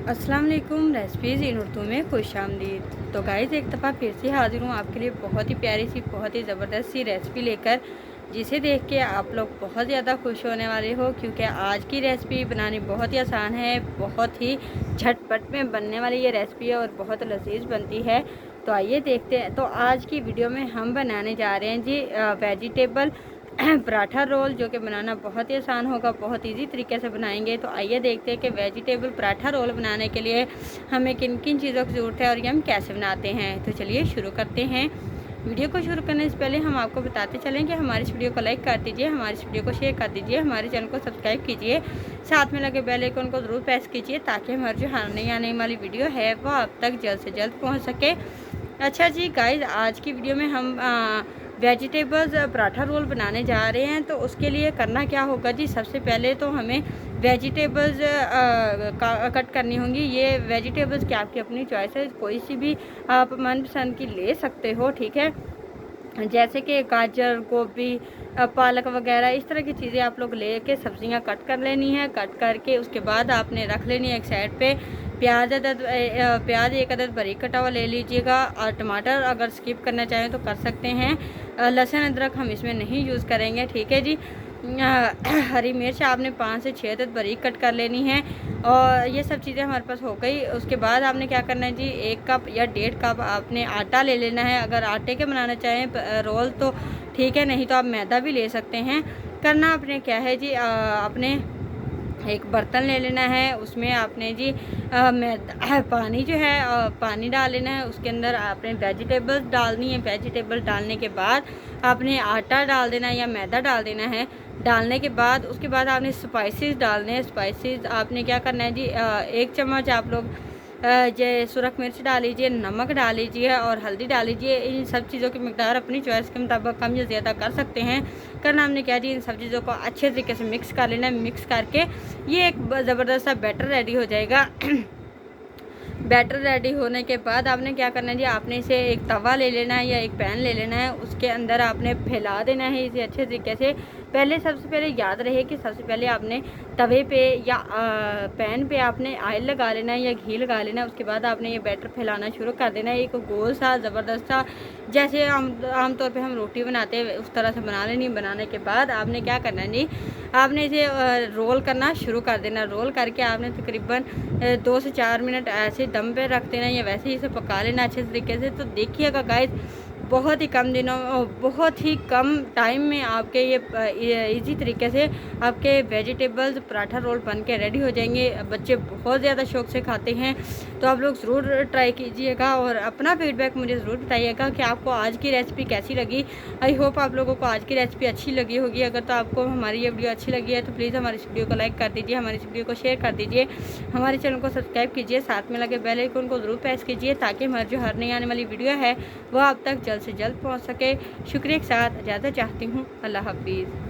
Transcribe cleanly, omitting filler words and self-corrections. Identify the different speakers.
Speaker 1: अस्सलाम वालेकुम। रेसिपीज़ इन उर्दू में खुशामदीद। तो गाइज़ एक दफ़ा फिर से हाज़िर हूँ आपके लिए बहुत ही प्यारी सी बहुत ही ज़बरदस्त सी रेसिपी लेकर, जिसे देख के आप लोग बहुत ज़्यादा खुश होने वाले हो, क्योंकि आज की रेसिपी बनानी बहुत ही आसान है, बहुत ही झटपट में बनने वाली ये रेसिपी है और बहुत लजीज बनती है। तो आइए देखते हैं। तो आज की वीडियो में हम बनाने जा रहे हैं जी वेजिटेबल पराठा रोल, जो कि बनाना बहुत ही आसान होगा, बहुत इजी तरीके से बनाएंगे। तो आइए देखते हैं कि वेजिटेबल पराठा रोल बनाने के लिए हमें किन किन चीज़ों की ज़रूरत है और ये हम कैसे बनाते हैं। तो चलिए शुरू करते हैं। वीडियो को शुरू करने से पहले हम आपको बताते चलें कि हमारी इस वीडियो को लाइक कर दीजिए, हमारी इस वीडियो को शेयर कर दीजिए, हमारे चैनल को सब्सक्राइब कीजिए, साथ में लगे बेल आइकन को ज़रूर प्रेस कीजिए, ताकि हमारी जो नई आने वाली वीडियो है वो आप तक जल्द से जल्द पहुँच सके। अच्छा जी गाइज़, आज की वीडियो में हम वेजिटेबल्स पराठा रोल बनाने जा रहे हैं। तो उसके लिए करना क्या होगा जी, सबसे पहले तो हमें वेजिटेबल्स कट करनी होंगी। ये वेजिटेबल्स क्या आपकी अपनी चॉइस है, कोई सी भी आप मनपसंद की ले सकते हो, ठीक है। जैसे कि गाजर, गोभी, पालक वगैरह इस तरह की चीज़ें आप लोग लेके सब्जियां कट कर लेनी है। कट करके उसके बाद आपने रख लेनी है एक साइड पे। प्याज एक अदद बारीक कटा हुआ ले लीजिएगा, और टमाटर अगर स्किप करना चाहें तो कर सकते हैं। लहसुन अदरक हम इसमें नहीं यूज़ करेंगे, ठीक है जी। हरी मिर्च आपने 5 से 6 अदद बारीक कट कर लेनी है। और ये सब चीज़ें हमारे पास हो गई। उसके बाद आपने क्या करना है जी, 1 कप या 1.5 कप आपने आटा ले लेना है। अगर आटे के बनाना चाहें रोल तो ठीक है, नहीं तो आप मैदा भी ले सकते हैं। करना आपने क्या है जी, आपने एक बर्तन ले लेना है, उसमें आपने जी मैदा पानी जो है पानी डाल लेना है। उसके अंदर आपने वेजिटेबल्स डालनी है। वेजिटेबल डालने के बाद आपने आटा डाल देना है या मैदा डाल देना है। डालने के बाद उसके बाद आपने स्पाइसेस डालने हैं। स्पाइसेस आपने क्या करना है जी, 1 चम्मच आप लोग जे सुरख मिर्च डाल लीजिए, नमक डाल लीजिए और हल्दी डाल लीजिए। इन सब चीज़ों की मिकदार अपनी चॉइस के मुताबिक कम या ज़्यादा कर सकते हैं। करना हमने क्या जी, इन सब चीज़ों को अच्छे तरीके से मिक्स कर लेना है। मिक्स करके ये एक ज़बरदस्त सा बैटर रेडी हो जाएगा। बैटर रेडी होने के बाद आपने क्या करना है जी, आपने इसे एक तवा ले लेना है या एक पैन ले लेना है। उसके अंदर आपने फैला देना है इसे अच्छे तरीके से। पहले सबसे पहले याद रहे कि सबसे पहले आपने तवे पे या पैन पे आपने ऑयल लगा लेना है या घी लगा लेना है। उसके बाद आपने ये बैटर फैलाना शुरू कर देना है। एक गोल सा ज़बरदस्त सा, जैसे आमतौर पे हम रोटी बनाते हैं उस तरह से बना लेनी। बनाने के बाद आपने क्या करना है जी, आपने इसे रोल करना शुरू कर देना। रोल करके आपने तकरीबन 2 से 4 मिनट ऐसे दम पे रख देना या वैसे ही इसे पका लेना अच्छे तरीके से। तो देखिएगा गाइस, बहुत ही कम दिनों बहुत ही कम टाइम में आपके ये इजी तरीके से आपके वेजिटेबल्स पराठा रोल बन के रेडी हो जाएंगे। बच्चे बहुत ज़्यादा शौक से खाते हैं, तो आप लोग ज़रूर ट्राई कीजिएगा और अपना फीडबैक मुझे ज़रूर बताइएगा कि आपको आज की रेसिपी कैसी लगी। आई होप आप लोगों को आज की रेसिपी अच्छी लगी होगी। अगर तो आपको हमारी ये वीडियो अच्छी लगी है तो प्लीज़ हमारी इस वीडियो को लाइक कर दीजिए, हमारी इस वीडियो को शेयर कर दीजिए, हमारे चैनल को सब्सक्राइब कीजिए, साथ में लगे बेल आइकन को ज़रूर प्रेस कीजिए, ताकि हमारी जो हर नई आने वाली वीडियो है वो आप तक जल्द से जल्द पहुंच सके। शुक्रिया के साथ इजाज़त चाहती हूँ। अल्लाह हाफिज़।